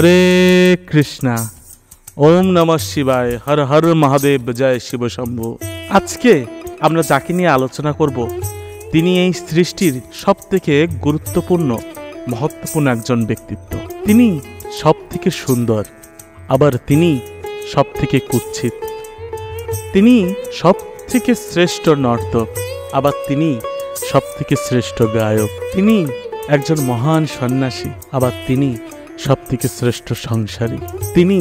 হরে কৃষ্ণা। ওম নমঃ শিবায়। হর হর মহাদেব, জয় শিব শম্ভু। আজকে আমরা যাকে নিয়ে আলোচনা করব, তিনি এই সৃষ্টির সবথেকে গুরুত্বপূর্ণ মহত্বপূর্ণ একজন ব্যক্তিত্ব। তিনি সবথেকে সুন্দর, আবার তিনি সবথেকে কুৎসিত। তিনি সবথেকে শ্রেষ্ঠ নর্তক, আবার তিনি সবথেকে শ্রেষ্ঠ গায়ক। তিনি একজন মহান সন্ন্যাসী, আবার তিনি সবথেকে শ্রেষ্ঠ সংসারী। তিনি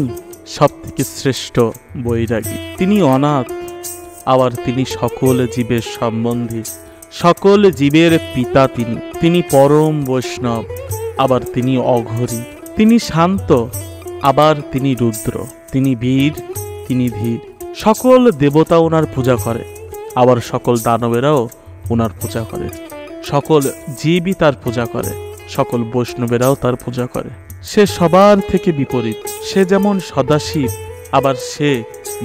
সবথেকে শ্রেষ্ঠ বৈরাগী। তিনি অনাথ, আবার তিনি সকল জীবের সম্বন্ধী, সকল জীবের পিতা। তিনি পরম বৈষ্ণব, আবার তিনি অঘরী। তিনি শান্ত, আবার তিনি রুদ্র। তিনি বীর, তিনি ধীর। সকল দেবতা ওনার পূজা করে, আবার সকল দানবেরাও ওনার পূজা করে। সকল জীবই তার পূজা করে, সকল বৈষ্ণবেরাও তার পূজা করে। সে সবার থেকে বিপরীত। সে যেমন সদাশিব, আবার সে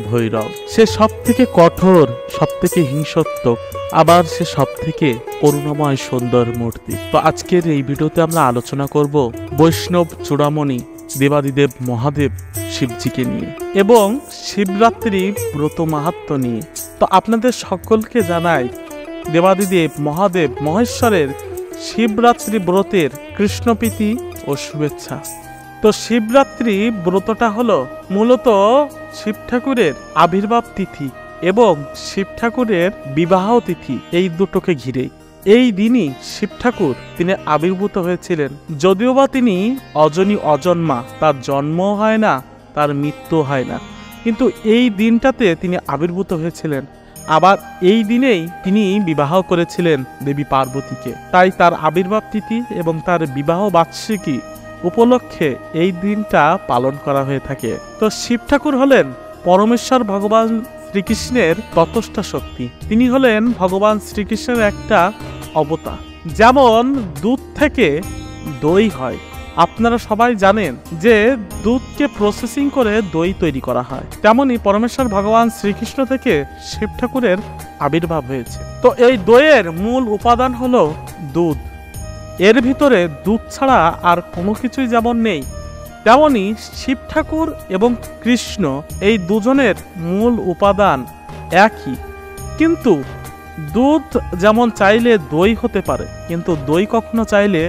ভৈরব। সে সব থেকে কঠোর, সব থেকে হিংসাত্মক, আবার সে সব থেকে করুণাময় সুন্দর মূর্তি। তো আজকের এই ভিডিওতে আমরা আলোচনা করব বৈষ্ণব চূড়ামণি দেবাদিদেব মহাদেব শিবজিকে নিয়ে এবং শিবরাত্রি ব্রত মাহাত্ম্য নিয়ে। তো আপনাদের সকলকে জানাই দেবাদিদেব মহাদেব মহেশ্বরের শিবরাত্রি ব্রতের কৃষ্ণপ্রীতি ও শুভেচ্ছা। তো শিবরাত্রি ব্রতটা হলো মূলত শিব ঠাকুরের আবির্ভাব তিথি এবং শিব ঠাকুরের বিবাহ তিথি, এই দুটোকে ঘিরে। এই দিনই শিব ঠাকুর তিনি আবির্ভূত হয়েছিলেন। যদিও বা তিনি অজনী অজন্মা, তার জন্মও হয় না, তার মৃত্যু হয় না, কিন্তু এই দিনটাতে তিনি আবির্ভূত হয়েছিলেন। আবার এই দিনেই তিনি বিবাহ করেছিলেন দেবী পার্বতীকে। তাই তার আবির্ভাব তিথি এবং তার বিবাহ বার্ষিকী উপলক্ষে এই দিনটা পালন করা হয়ে থাকে। তো শিব ঠাকুর হলেন পরমেশ্বর ভগবান শ্রীকৃষ্ণের ততস্থা শক্তি। তিনি হলেন ভগবান শ্রীকৃষ্ণের একটা অবতার। যেমন দুধ থেকে দই হয়, আপনারা সবাই জানেন যে দুধকে প্রসেসিং করে দই তৈরি করা হয়, তেমনি পরমেশ্বর ভগবান শ্রীকৃষ্ণ থেকে শিব ঠাকুরের আবির্ভাব হয়েছে। তো এই দইয়ের মূল উপাদান হলো দুধ। এর ভিতরে দুধ ছাড়া আর কোনো কিছুই যেমন নেই, তেমনি শিব ঠাকুর এবং কৃষ্ণ এই দুজনের মূল উপাদান একই। কিন্তু দুধ যেমন চাইলে দই হতে পারে, কিন্তু দই কখনো চাইলে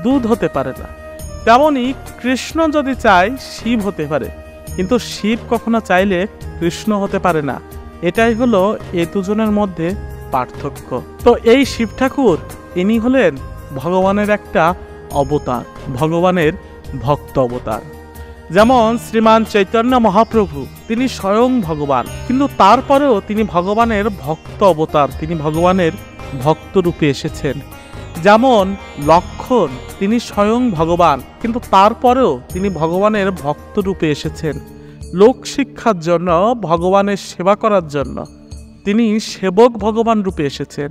দুধ হতে পারে না। তেমনি কৃষ্ণ যদি চায় শিব হতে পারে, কিন্তু শিব কখনো চাইলে কৃষ্ণ হতে পারে না। এটাই হলো এই দুজনের মধ্যে পার্থক্য। তো এই শিব ঠাকুর ইনি হলেন ভগবানের একটা অবতার, ভগবানের ভক্ত অবতার। যেমন শ্রীমান চৈতন্য মহাপ্রভু, তিনি স্বয়ং ভগবান, কিন্তু তারপরেও তিনি ভগবানের ভক্ত অবতার, তিনি ভগবানের ভক্ত রূপে এসেছেন। যেমন লক্ষণ, তিনি স্বয়ং ভগবান, কিন্তু তারপরেও তিনি ভগবানের ভক্ত রূপে এসেছেন লোক শিক্ষার জন্য, ভগবানের সেবা করার জন্য। তিনি সেবক ভগবান রূপে এসেছেন।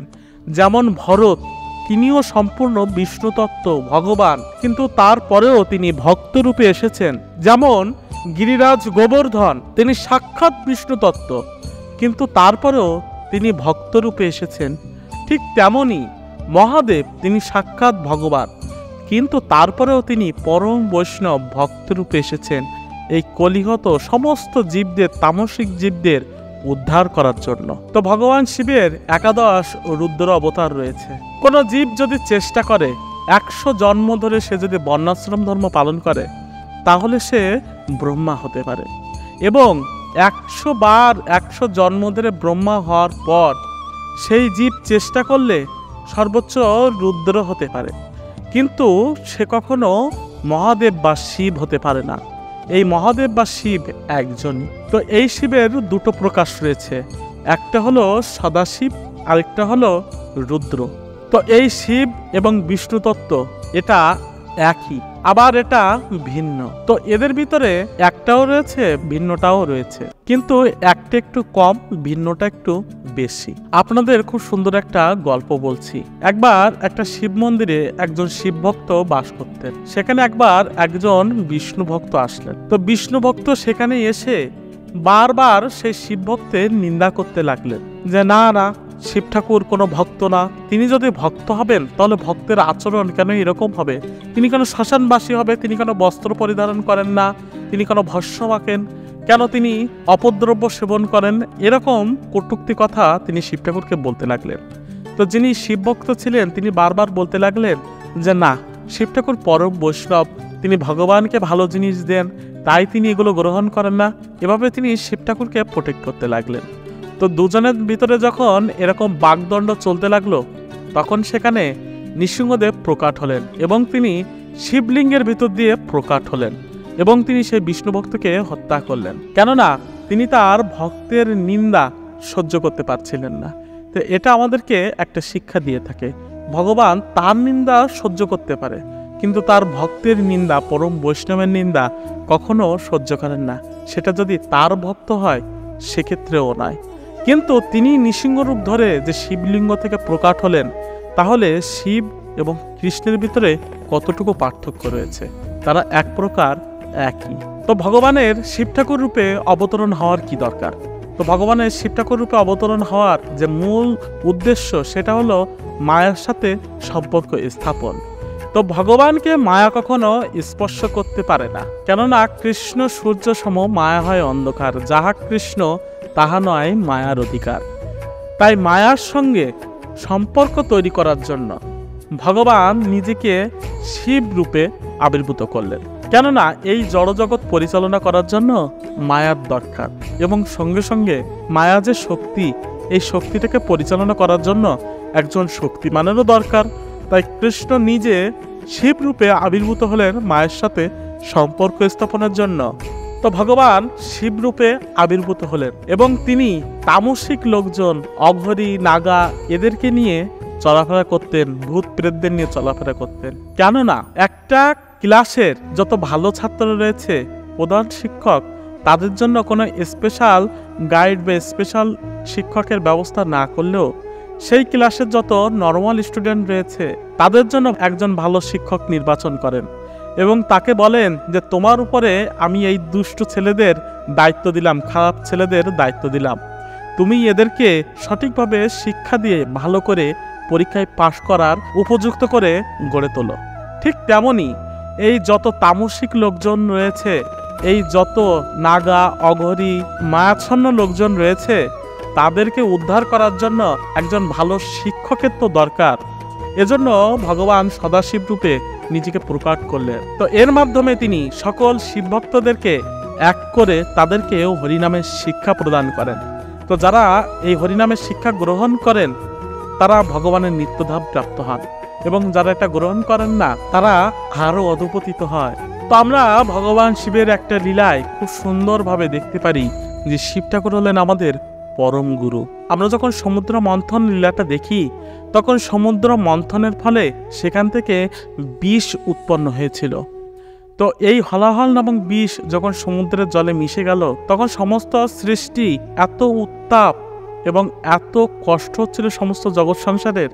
যেমন ভরত, তিনিও সম্পূর্ণ বিষ্ণু তত্ত্ব ভগবান, কিন্তু তারপরেও তিনি ভক্ত রূপে এসেছেন। যেমন গিরিরাজ গোবর্ধন, তিনি সাক্ষাৎ বিষ্ণু তত্ত্ব, কিন্তু তারপরেও তিনি ভক্ত রূপে এসেছেন। ঠিক তেমনি মহাদেব, তিনি সাক্ষাৎ ভগবান, কিন্তু তারপরেও তিনি পরম বৈষ্ণব ভক্ত রূপে এসেছেন এই কলিহত সমস্ত জীবদের, তামসিক জীবদের উদ্ধার করার জন্য। তো ভগবান শিবের একাদশ রুদ্র অবতার রয়েছে। কোন জীব যদি চেষ্টা করে 100 জন্ম ধরে সে যদি বর্ণাশ্রম ধর্ম পালন করে, তাহলে সে ব্রহ্মা হতে পারে। এবং 100 বার 100 জন্ম ধরে ব্রহ্মা হওয়ার পর সেই জীব চেষ্টা করলে সর্বোচ্চ রুদ্র হতে পারে, কিন্তু সে কখনো মহাদেব বা শিব হতে পারে না। এই মহাদেব বা শিব একজনই। তো এই শিবের দুটো প্রকাশ রয়েছে, একটা হলো সদাশিব, আরেকটা হলো রুদ্র। তো এই শিব এবং বিষ্ণু তত্ত্ব এটা একই, আবার এটা ভিন্ন। তো এদের ভিতরে একটাও রয়েছে, ভিন্নটাও রয়েছে, কিন্তু একটা একটু কম, ভিন্নটা একটু বেশি। আপনাদের খুব সুন্দর একটা গল্প বলছি। একবার একটা শিব মন্দিরে একজন শিব ভক্ত বাস করতেন। সেখানে একবার একজন বিষ্ণু ভক্ত আসলেন। তো বিষ্ণু ভক্ত সেখানে এসে বারবার সেই শিব ভক্তের নিন্দা করতে লাগলেন যে না না, শিব ঠাকুর কোনো ভক্ত না? তিনি যদি ভক্ত হবেন তাহলে ভক্তের আচরণ কেন এরকম হবে? তিনি কেন শ্মশানবাসী হবে? তিনি কেন বস্ত্র পরিধারণ করেন না? তিনি কেন ভস্য মাখেন? কেন তিনি অপদ্রব্য সেবন করেন? এরকম কটূক্তি কথা তিনি শিব ঠাকুরকে বলতে লাগলেন। তো যিনি শিবভক্ত ছিলেন তিনি বারবার বলতে লাগলেন যে না, শিব ঠাকুর পরম বৈষ্ণব, তিনি ভগবানকে ভালো জিনিস দেন, তাই তিনি এগুলো গ্রহণ করেন না। এভাবে তিনি শিব ঠাকুরকে প্রোটেক্ট করতে লাগলেন। তো দুজনের ভিতরে যখন এরকম বাগদণ্ড চলতে লাগলো, তখন সেখানে নৃসিংহদেব প্রকাট হলেন এবং তিনি শিবলিঙ্গের ভিতর দিয়ে প্রকাট হলেন এবং তিনি সেই বিষ্ণু ভক্তকে হত্যা করলেন। কেননা তিনি তার ভক্তের নিন্দা সহ্য করতে পারছিলেন না। তো এটা আমাদেরকে একটা শিক্ষা দিয়ে থাকে, ভগবান তার নিন্দা সহ্য করতে পারে, কিন্তু তার ভক্তের নিন্দা, পরম বৈষ্ণবের নিন্দা কখনো সহ্য করেন না। সেটা যদি তার ভক্ত হয় সেক্ষেত্রেও নয়। কিন্তু তিনি নৃসিংহরূপ ধরে যে শিবলিঙ্গ থেকে প্রকাট হলেন, তাহলে শিব এবং কৃষ্ণের ভিতরে কতটুকু পার্থক্য রয়েছে? তারা এক প্রকার একই। তো ভগবানের শিব ঠাকুর রূপে অবতরণ হওয়ার কি দরকার? তো ভগবানের শিব ঠাকুর রূপে অবতরণ হওয়ার যে মূল উদ্দেশ্য সেটা হলো মায়ার সাথে সম্পর্ক স্থাপন। তো ভগবানকে মায়া কখনো স্পর্শ করতে পারে না, কেননা কৃষ্ণ সূর্য সম, মায়া হয় অন্ধকার, যাহা কৃষ্ণ তাহা নয় মায়ার অধিকার। তাই মায়ার সঙ্গে সম্পর্ক তৈরি করার জন্য ভগবান নিজেকে শিব রূপে আবির্ভূত করলেন। কেননা এই জড়জগৎ পরিচালনা করার জন্য মায়ার দরকার, এবং সঙ্গে সঙ্গে মায়া যে শক্তি, এই শক্তিটাকে পরিচালনা করার জন্য একজন শক্তিমানেরও দরকার। তাই কৃষ্ণ নিজে শিব রূপে আবির্ভূত হলেন মায়ের সাথে সম্পর্ক স্থাপনের জন্য। তো ভগবান শিব রূপে আবির্ভূত হলেন এবং তিনি তামসিক লোকজন, অঘরী, নাগা এদেরকে নিয়ে চলাফেরা করতেন, ভূত প্রেতদের নিয়ে চলাফেরা করতেন। কেননা একটা ক্লাসের যত ভালো ছাত্র রয়েছে, প্রধান শিক্ষক তাদের জন্য কোনো স্পেশাল গাইড বা স্পেশাল শিক্ষকের ব্যবস্থা না করলেও সেই ক্লাসের যত নর্মাল স্টুডেন্ট রয়েছে তাদের জন্য একজন ভালো শিক্ষক নির্বাচন করেন এবং তাকে বলেন যে তোমার উপরে আমি এই দুষ্ট ছেলেদের দায়িত্ব দিলাম, খারাপ ছেলেদের দায়িত্ব দিলাম, তুমি এদেরকে সঠিকভাবে শিক্ষা দিয়ে ভালো করে পরীক্ষায় পাশ করার উপযুক্ত করে গড়ে তোলো। ঠিক তেমনই এই যত তামসিক লোকজন রয়েছে, এই যত নাগা, অঘরী, মায়াচ্ছন্ন লোকজন রয়েছে, তাদেরকে উদ্ধার করার জন্য একজন ভালো শিক্ষকের তো দরকার। এজন্য ভগবান সদাশিব রূপে নিজেকে প্রকাট করলেন। তো এর মাধ্যমে তিনি সকল শিবভক্তদেরকে এক করে তাদেরকে হরিনামের শিক্ষা প্রদান করেন। তো যারা এই হরিনামের শিক্ষা গ্রহণ করেন তারা ভগবানের নিত্যধাম প্রাপ্ত হন, এবং যারা এটা গ্রহণ করেন না তারা আরো অধপতিত হয়। তো আমরা ভগবান শিবের একটা লীলায় খুব সুন্দরভাবে দেখতে পারি যে শিব ঠাকুর হলেন আমাদের পরম গুরু। আমরা যখন সমুদ্র মন্থন লীলাটা দেখি, তখন সমুদ্র মন্থনের ফলে সেখান থেকে বিষ উৎপন্ন হয়েছিল। তো এই হলাহল নামক বিষ যখন সমুদ্রের জলে মিশে গেল, তখন সমস্ত সৃষ্টি এত উত্তাপ এবং এত কষ্ট হচ্ছিল সমস্ত জগৎ সংসারের।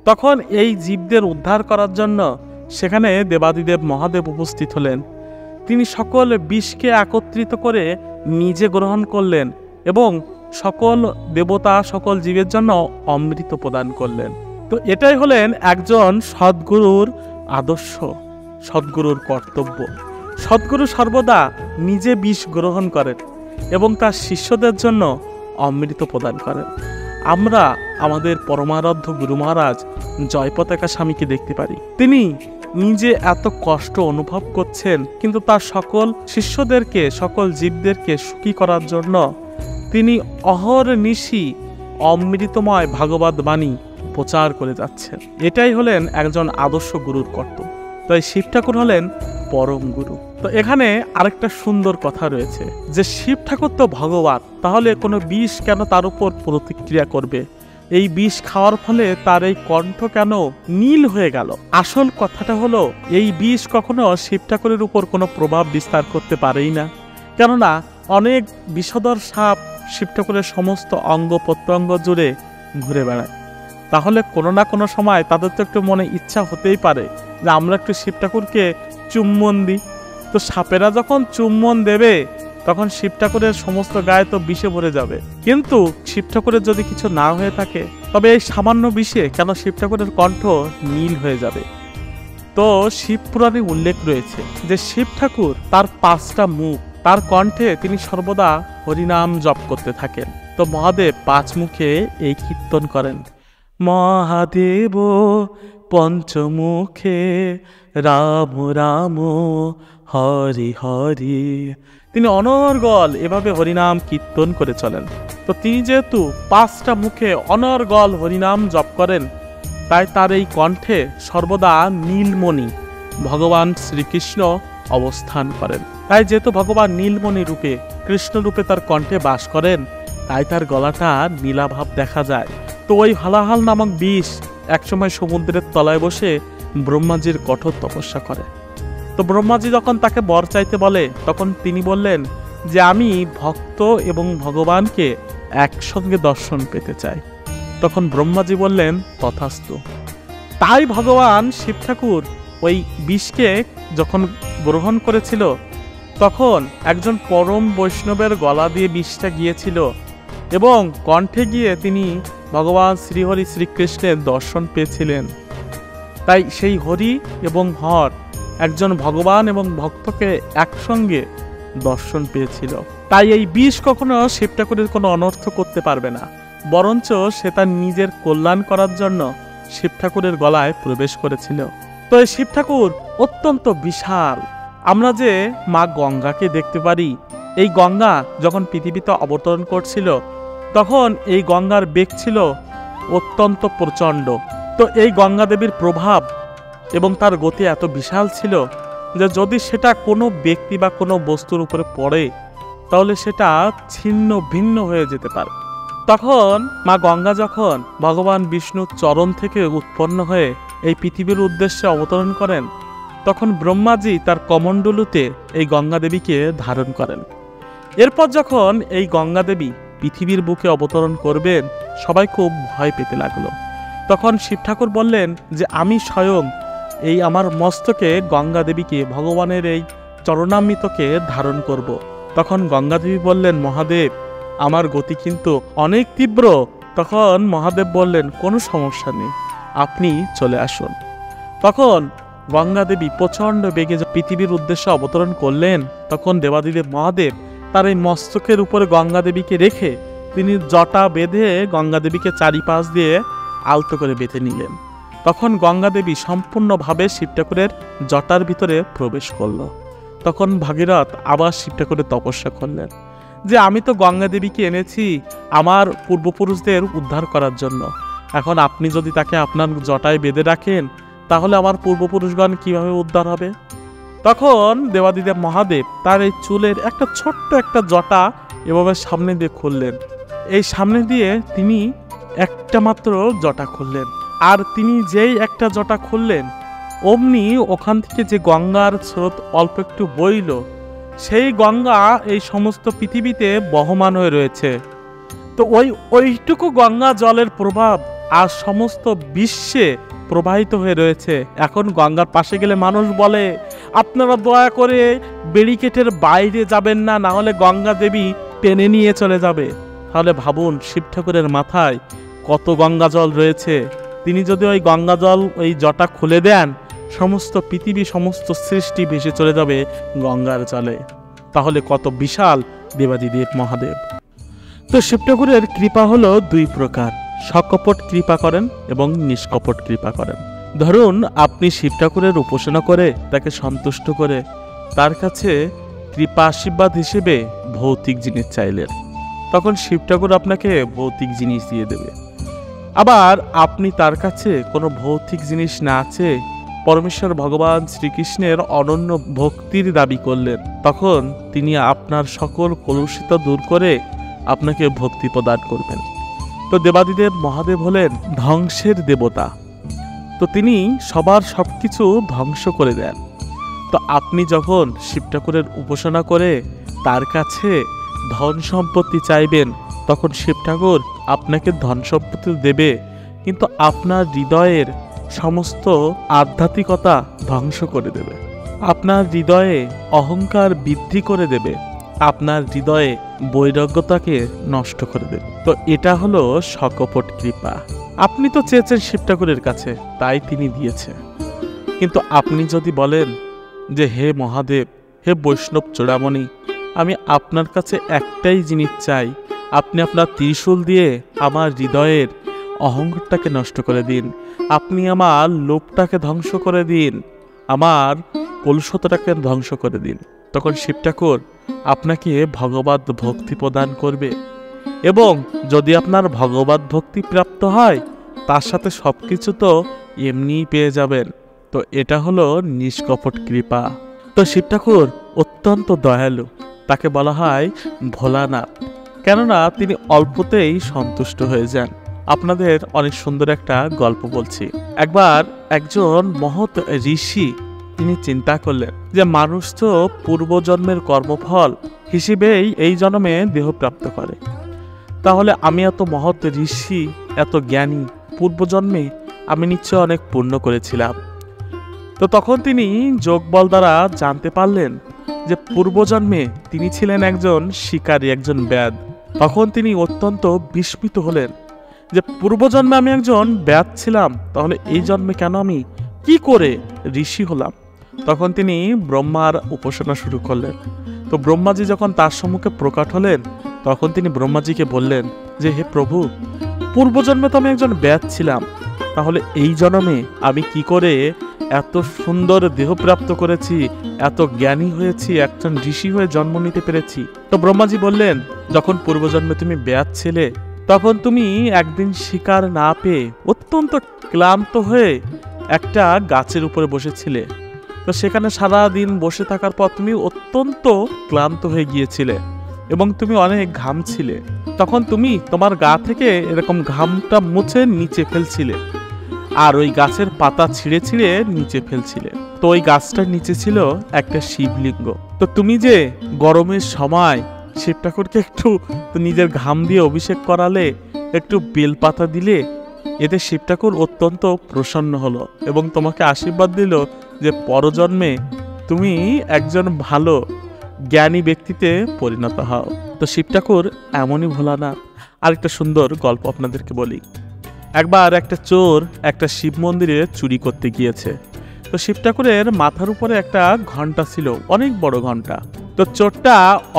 তখন এই জীবদের উদ্ধার করার জন্য সেখানে দেবাদিদেব মহাদেব উপস্থিত হলেন। তিনি সকল বিষকে একত্রিত করে নিজে গ্রহণ করলেন এবং সকল দেবতা, সকল জীবের জন্য অমৃত প্রদান করলেন। তো এটাই হলেন একজন সদ্গুরুর আদর্শ, সদ্গুরুর কর্তব্য। সদ্গুরু সর্বদা নিজে বিষ গ্রহণ করেন এবং তার শিষ্যদের জন্য অমৃত প্রদান করেন। আমরা আমাদের পরমারাধ্য গুরু মহারাজ জয়পতাকা স্বামীকে দেখতে পারি। তিনি নিজে এত কষ্ট অনুভব করছেন, কিন্তু তার সকল শিষ্যদেরকে, সকল জীবদেরকে সুখী করার জন্য তিনি অহর্নিশি অমৃতময় ভাগবত বাণী প্রচার করে যাচ্ছেন। এটাই হলেন একজন আদর্শ গুরুর কর্তব্য। তাই শিব ঠাকুর হলেন পরম গুরু। তো এখানে আরেকটা সুন্দর কথা রয়েছে যে শিব ঠাকুর তো ভগবান, তাহলে কোনো বিষ কেন তার উপর প্রতিক্রিয়া করবে? এই বিষ খাওয়ার ফলে তার এই কণ্ঠ কেন নীল হয়ে গেল? আসল কথাটা হলো এই বিষ কখনো শিব ঠাকুরের উপর কোনো প্রভাব বিস্তার করতে পারেই না। কেননা অনেক বিষধর সাপ শিব ঠাকুরের সমস্ত অঙ্গ প্রত্যঙ্গ জুড়ে ঘুরে বেড়ায়। তাহলে কোনো না কোনো সময় তাদের তো একটু মনে ইচ্ছা হতেই পারে যে আমরা একটু শিব ঠাকুরকে চুম্বন দিই। তো সাপেরা যখন চুম্বন দেবে তখন শিব ঠাকুরের সমস্ত গায়ে তো বিষে ভরে যাবে, কিন্তু শিব ঠাকুরের যদি কিছু না হয়ে থাকে তবে এই সামান্য বিষে কেন শিব ঠাকুরের কণ্ঠ নীল হয়ে যাবে? তো শিব পুরাণে উল্লেখ রয়েছে যে শিব ঠাকুর তার 5টা মুখ, তার কণ্ঠে তিনি সর্বদা হরিনাম জপ করতে থাকেন। তো মহাদেব 5 মুখে এই কীর্তন করেন, মহাদেব পঞ্চমুখে রাম রাম হরি হরি। তিনি অনর্গল এভাবে হরিনাম কীর্তন করে চলেন। তো তিনি যেহেতু 5টা মুখে অনর্গল হরিনাম জপ করেন, তাই তার এই কণ্ঠে সর্বদা নীলমণি ভগবান শ্রীকৃষ্ণ অবস্থান করেন। তাই যেহেতু ভগবান নীলমণি রূপে, কৃষ্ণ রূপে তার কণ্ঠে বাস করেন, তাই তার গলাটা নীলাভাব দেখা যায়। তো ওই হালাহাল নামক বিষ একসময় সমুদ্রের তলায় বসে ব্রহ্মাজির কঠোর তপস্যা করে। তো ব্রহ্মাজি যখন তাকে বর চাইতে বলে, তখন তিনি বললেন যে আমি ভক্ত এবং ভগবানকে একসঙ্গে দর্শন পেতে চাই। তখন ব্রহ্মাজি বললেন তথাস্তু। তাই ভগবান শিব ঠাকুর ওই বিষকে যখন গ্রহণ করেছিল, তখন একজন পরম বৈষ্ণবের গলা দিয়ে বিষটা গিয়েছিল এবং কণ্ঠে গিয়ে তিনি ভগবান শ্রীহরি শ্রীকৃষ্ণের দর্শন পেয়েছিলেন। তাই সেই হরি এবং হর একজন ভগবান এবং ভক্তকে একসঙ্গে দর্শন পেয়েছিল। তাই এই বিষ কখনো শিব ঠাকুরের কোনো অনর্থ করতে পারবে না, বরঞ্চ সে তার নিজের কল্যাণ করার জন্য শিব ঠাকুরের গলায় প্রবেশ করেছিল। তো এই শিব ঠাকুর অত্যন্ত বিশাল। আমরা যে মা গঙ্গাকে দেখতে পারি, এই গঙ্গা যখন পৃথিবীতে অবতরণ করছিল, তখন এই গঙ্গার বেগ ছিল অত্যন্ত প্রচণ্ড। তো এই গঙ্গা দেবীর প্রভাব এবং তার গতি এত বিশাল ছিল যে যদি সেটা কোনো ব্যক্তি বা কোনো বস্তুর উপরে পড়ে, তাহলে সেটা ছিন্ন ভিন্ন হয়ে যেতে পারে। তখন মা গঙ্গা যখন ভগবান বিষ্ণুর চরণ থেকে উৎপন্ন হয়ে এই পৃথিবীর উদ্দেশ্যে অবতরণ করেন, তখন ব্রহ্মাজি তার কমণ্ডলুতে এই গঙ্গা দেবীকে ধারণ করেন। এরপর যখন এই গঙ্গা দেবী পৃথিবীর বুকে অবতরণ করবেন, সবাই খুব ভয় পেতে লাগলো। তখন শিব ঠাকুর বললেন যে আমি স্বয়ং এই আমার মস্তকে গঙ্গা দেবীকে, ভগবানের এই চরণামৃতকে ধারণ করব। তখন গঙ্গা দেবী বললেন, মহাদেব আমার গতি কিন্তু অনেক তীব্র। তখন মহাদেব বললেন, কোনো সমস্যা নেই, আপনি চলে আসুন। তখন গঙ্গা দেবী প্রচণ্ড বেগে পৃথিবীর উদ্দেশ্যে অবতরণ করলেন। তখন দেবাদিদেব মহাদেব তার এই মস্তকের উপরে গঙ্গা দেবীকে রেখে তিনি জটা বেঁধে গঙ্গা দেবীকে চারিপাশ দিয়ে আলতো করে বেঁধে নিলেন। তখন গঙ্গা দেবী সম্পূর্ণভাবে শিব ঠাকুরের জটার ভিতরে প্রবেশ করল। তখন ভাগীরথ আবার শিব ঠাকুরের তপস্যা করলেন যে আমি তো গঙ্গা দেবীকে এনেছি আমার পূর্বপুরুষদের উদ্ধার করার জন্য, এখন আপনি যদি তাকে আপনার জটায় বেঁধে রাখেন, তাহলে আমার পূর্বপুরুষগণ কিভাবে উদ্ধার হবে? তখন দেবাদিদেব মহাদেব তার এই চুলের একটা ছোট্ট একটা জটা এভাবে সামনে দিয়ে খুললেন। এই সামনে দিয়ে তিনি একটা মাত্র জটা খুললেন, আর তিনি যেই একটা জটা খুললেন, অমনি ওখান থেকে যে গঙ্গার স্রোত অল্প একটু বইল, সেই গঙ্গা এই সমস্ত পৃথিবীতে বহমান হয়ে রয়েছে। তো ওইটুকু গঙ্গা জলের প্রভাব আর সমস্ত বিশ্বে প্রবাহিত হয়ে রয়েছে। এখন গঙ্গার পাশে গেলে মানুষ বলে আপনারা দয়া করে ব্যারিকেডের বাইরে যাবেন না, না হলে গঙ্গা দেবী টেনে নিয়ে চলে যাবে। তাহলে ভাবুন শিব ঠাকুরের মাথায় কত গঙ্গা জল রয়েছে। তিনি যদি ওই গঙ্গা জল ওই জটা খুলে দেন, সমস্ত পৃথিবী সমস্ত সৃষ্টি ভেসে চলে যাবে গঙ্গার জলে। তাহলে কত বিশাল দেবাদিদেব মহাদেব। তো শিব ঠাকুরের কৃপা হলো 2 প্রকার, সকপট কৃপা করেন এবং নিষ্কপট কৃপা করেন। ধরুন আপনি শিব ঠাকুরের উপাসনা করে তাকে সন্তুষ্ট করে তার কাছে কৃপা আশীর্বাদ হিসেবে ভৌতিক জিনিস চাইলেন, তখন শিব ঠাকুর আপনাকে ভৌতিক জিনিস দিয়ে দেবে। আবার আপনি তার কাছে কোনো ভৌতিক জিনিস না চেয়ে পরমেশ্বর ভগবান শ্রীকৃষ্ণের অনন্য ভক্তির দাবি করলেন, তখন তিনি আপনার সকল কলুষিত দূর করে আপনাকে ভক্তি প্রদান করবেন। তো দেবাদিদেব মহাদেব হলেন ধ্বংসের দেবতা। তো তিনি সবার সবকিছু ধ্বংস করে দেন। তো আপনি যখন শিব ঠাকুরের উপাসনা করে তার কাছে ধন সম্পত্তি চাইবেন, তখন শিব ঠাকুর আপনাকে ধন সম্পত্তি দেবে, কিন্তু আপনার হৃদয়ের সমস্ত আধ্যাত্মিকতা ধ্বংস করে দেবে। আপনার হৃদয়ে অহংকার বৃদ্ধি করে দেবে। আপনার হৃদয়ে বৈরাগ্যতাকে নষ্ট করে দেবে। তো এটা হলো সকপট কৃপা। আপনি তো চেয়েছেন শিব ঠাকুরের কাছে, তাই তিনি দিয়েছে। কিন্তু আপনি যদি বলেন যে হে মহাদেব, হে বৈষ্ণব চূড়ামণি, আমি আপনার কাছে একটাই জিনিস চাই, আপনি আপনার ত্রিশূল দিয়ে আমার হৃদয়ের অহংকারটাকে নষ্ট করে দিন, আপনি আমার লোভটাকে ধ্বংস করে দিন, আমার কলুষতাটাকে ধ্বংস করে দিন। তখন শিব ঠাকুর আপনাকে ভগবত ভক্তি প্রদান করবে, এবং যদি আপনার ভগবত ভক্তি প্রাপ্ত হয় তার সাথে সব কিছু তো এমনিই পেয়ে যাবেন। তো এটা হলো নিষ্কপট কৃপা। তো শিব ঠাকুর অত্যন্ত দয়ালু, তাকে বলা হয় ভোলানাথ, কেননা তিনি অল্পতেই সন্তুষ্ট হয়ে যান। আপনাদের অনেক সুন্দর একটা গল্প বলছি। একবার একজন মহৎ ঋষি তিনি চিন্তা করলেন যে মানুষ তো পূর্বজন্মের কর্মফল হিসেবেই এই জন্মে দেহ প্রাপ্ত করে, তাহলে আমি এত মহৎ ঋষি, এত জ্ঞানী, পূর্বজন্মে আমি নিশ্চয় অনেক পুণ্য করেছিলাম। তো তখন তিনি যোগবল দ্বারা জানতে পারলেন যে পূর্বজন্মে তিনি ছিলেন একজন শিকারী, একজন ব্যাদ। তখন তিনি অত্যন্ত বিস্মিত হলেন যে পূর্বজন্মে আমি একজন ব্যাদ ছিলাম, তাহলে এই জন্মে কেন আমি কি করে ঋষি হলাম? তখন তিনি ব্রহ্মার উপাসনা শুরু করলেন। তো ব্রহ্মাজি যখন তার সম্মুখে প্রকট হলেন, তখন তিনি ব্রহ্মাজিকে বললেন যে হে প্রভু, পূর্বজন্মে তো আমি একজন ব্যাদ ছিলাম, তাহলে এই জন্মে আমি কি করে এত সুন্দর দেহ প্রাপ্ত করেছি, এত জ্ঞানী হয়েছি, একজন ঋষি হয়ে জন্ম নিতে পেরেছি? তো ব্রহ্মাজি বললেন, যখন পূর্বজন্মে তুমি ব্যাদ ছিলে, তখন তুমি একদিন শিকার না পেয়ে অত্যন্ত ক্লান্ত হয়ে একটা গাছের উপরে বসেছিলে। তো সেখানে সারা দিন বসে থাকার পর তুমি অত্যন্ত ক্লান্ত হয়ে গিয়েছিলে এবং তুমি অনেক ঘামছিলে। তখন তুমি তোমার গা থেকে এরকম ঘামটা মুছে নিচে ফেলছিলে, আর ওই গাছের পাতা ছিঁড়ে ছিঁড়ে নিচে ফেলছিলে। তো ওই গাছটার নিচে ছিল একটা শিবলিঙ্গ। তো তুমি যে গরমের সময় শিব ঠাকুরকে একটু নিজের ঘাম দিয়ে অভিষেক করালে, একটু বেলপাতা দিলে, এতে শিব ঠাকুর অত্যন্ত প্রসন্ন হলো এবং তোমাকে আশীর্বাদ দিল যে পরজন্মে তুমি একজন ভালো জ্ঞানী ব্যক্তিতে পরিণত হও। তো শিব ঠাকুর এমনই ভোলানাথ। আরেকটা সুন্দর গল্প আপনাদেরকে বলি। একবার একটা চোর একটা শিব মন্দিরে চুরি করতে গিয়েছে। তো শিব ঠাকুরের মাথার উপরে একটা ঘন্টা ছিল, অনেক বড় ঘন্টা। তো চোরটা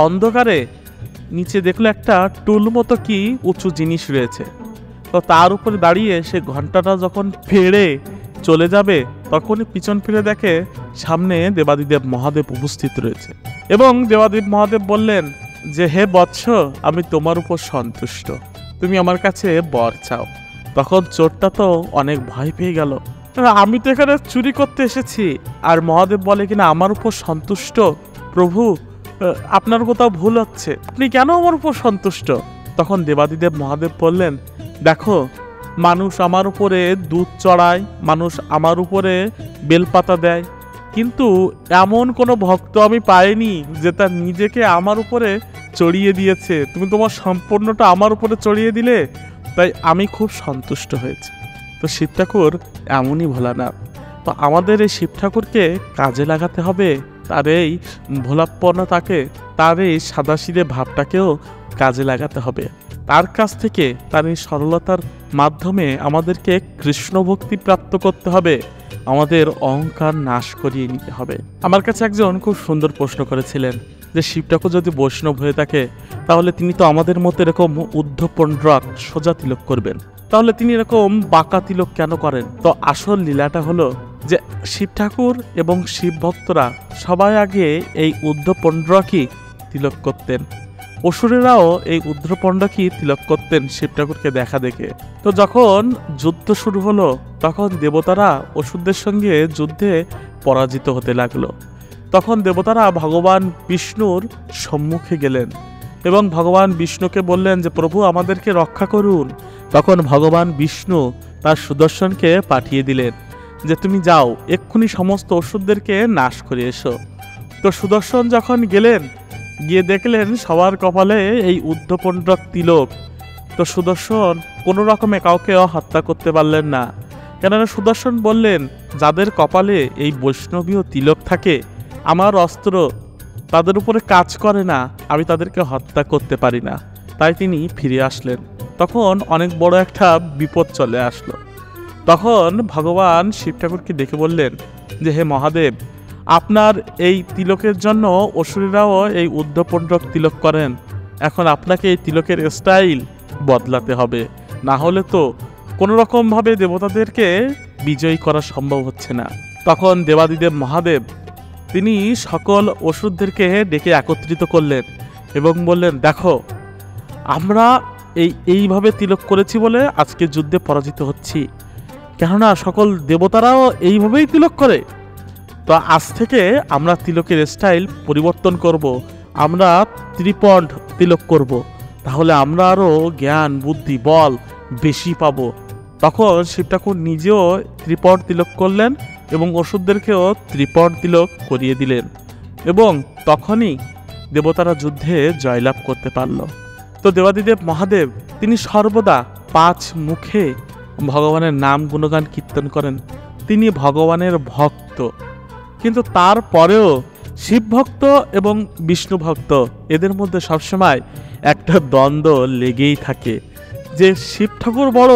অন্ধকারে নিচে দেখলো একটা টুল মতো কি উঁচু জিনিস রয়েছে। তো তার উপরে দাঁড়িয়ে সে ঘন্টাটা যখন ফেড়ে চলে যাবে, তখনই পিছন ফিরে দেখে সামনে দেবাদিদেব মহাদেব উপস্থিত রয়েছে। এবং দেবাদিদেব মহাদেব বললেন যে হে বৎস, আমি তোমার উপর সন্তুষ্ট, তুমি আমার কাছে বর চাও। তখন চোরটা তো অনেক ভয় পেয়ে গেল, আমি তো এখানে চুরি করতে এসেছি, আর মহাদেব বলে কিনা আমার উপর সন্তুষ্ট। প্রভু, আপনার কোথাও ভুল হচ্ছে, আপনি কেন আমার উপর সন্তুষ্ট? তখন দেবাদিদেব মহাদেব বললেন, দেখো, মানুষ আমার উপরে দুধ চড়ায়, মানুষ আমার উপরে বেলপাতা দেয়, কিন্তু এমন কোনো ভক্ত আমি পাইনি যে তার নিজেকে আমার উপরে চড়িয়ে দিয়েছে। তুমি তোমার সম্পূর্ণটা আমার উপরে চড়িয়ে দিলে, তাই আমি খুব সন্তুষ্ট হয়েছি। তো শিব ঠাকুর এমনই ভোলানাথ। তো আমাদের এই শিব ঠাকুরকে কাজে লাগাতে হবে, তার এই ভোলাপ্পনতাকে, তার এই সাদাসিধে ভাবটাকেও কাজে লাগাতে হবে। তার কাছ থেকে, তার এই সরলতার মাধ্যমে আমাদেরকে কৃষ্ণ ভক্তি প্রাপ্ত করতে হবে, আমাদের অহংকার নাশ করিয়ে নিতে হবে। আমার কাছে একজন খুব সুন্দর প্রশ্ন করেছিলেন যে শিব ঠাকুর যদি বৈষ্ণব হয়ে থাকে, তাহলে তিনি তো আমাদের মতো এরকম ঊর্ধ্বপুণ্ড্রক সোজা তিলক করবেন, তাহলে তিনি এরকম বাঁকা তিলক কেন করেন? তো আসল লীলাটা হলো যে শিব ঠাকুর এবং শিব ভক্তরা সবাই আগে এই ঊর্ধ্বপুণ্ড্রকই তিলক করতেন। অসুরেরাও এই ঊর্ধ্বপুণ্ড্রকই তিলক করতেন শিব ঠাকুরকে দেখা দেখে। তো যখন যুদ্ধ শুরু হলো, তখন দেবতারা অসুরদের সঙ্গে যুদ্ধে পরাজিত হতে লাগলো। তখন দেবতারা ভগবান বিষ্ণুর সম্মুখে গেলেন এবং ভগবান বিষ্ণুকে বললেন যে প্রভু, আমাদেরকে রক্ষা করুন। তখন ভগবান বিষ্ণু তার সুদর্শনকে পাঠিয়ে দিলেন যে তুমি যাও, এক্ষুনি সমস্ত অসুরদেরকে নাশ করে এসো। তো সুদর্শন যখন গেলেন, গিয়ে দেখলেন সবার কপালে এই ঊর্ধ্বপুণ্ড্রক তিলক। তো সুদর্শন কোনো রকমে কাউকে হত্যা করতে পারলেন না, কেননা সুদর্শন বললেন, যাদের কপালে এই বৈষ্ণবীয় তিলক থাকে, আমার অস্ত্র তাদের উপরে কাজ করে না, আমি তাদেরকে হত্যা করতে পারি না। তাই তিনি ফিরে আসলেন। তখন অনেক বড় একটা বিপদ চলে আসলো। তখন ভগবান শিব ঠাকুরকে ডেকে বললেন যে, হে মহাদেব, আপনার এই তিলকের জন্য অসুরেরাও এই ঊর্ধ্বপুণ্ড্রক তিলক করেন। এখন আপনাকে এই তিলকের স্টাইল বদলাতে হবে, না হলে তো কোনো রকমভাবে দেবতাদেরকে বিজয়ী করা সম্ভব হচ্ছে না। তখন দেবাদিদেব মহাদেব তিনি সকল অসুরদেরকে ডেকে একত্রিত করলেন এবং বললেন, দেখো, আমরা এইভাবে তিলক করেছি বলে আজকে যুদ্ধে পরাজিত হচ্ছি, কেননা সকল দেবতারাও এইভাবেই তিলক করে। তো আজ থেকে আমরা তিলকের স্টাইল পরিবর্তন করব, আমরা ত্রিপণ্ড তিলক করব, তাহলে আমরা আরও জ্ঞান বুদ্ধি বল বেশি পাবো। তখন শিব ঠাকুর নিজেও ত্রিপণ্ড তিলক করলেন এবং অসুরদেরকেও ত্রিপণ্ড তিলক করিয়ে দিলেন, এবং তখনই দেবতারা যুদ্ধে জয়লাভ করতে পারল। তো দেবাদিদেব মহাদেব তিনি সর্বদা 5 মুখে ভগবানের নাম গুণগান কীর্তন করেন। তিনি ভগবানের ভক্ত, কিন্তু তারপরেও শিব ভক্ত এবং বিষ্ণু ভক্ত এদের মধ্যে সবসময় একটা দ্বন্দ্ব লেগেই থাকে যে শিব ঠাকুর বড়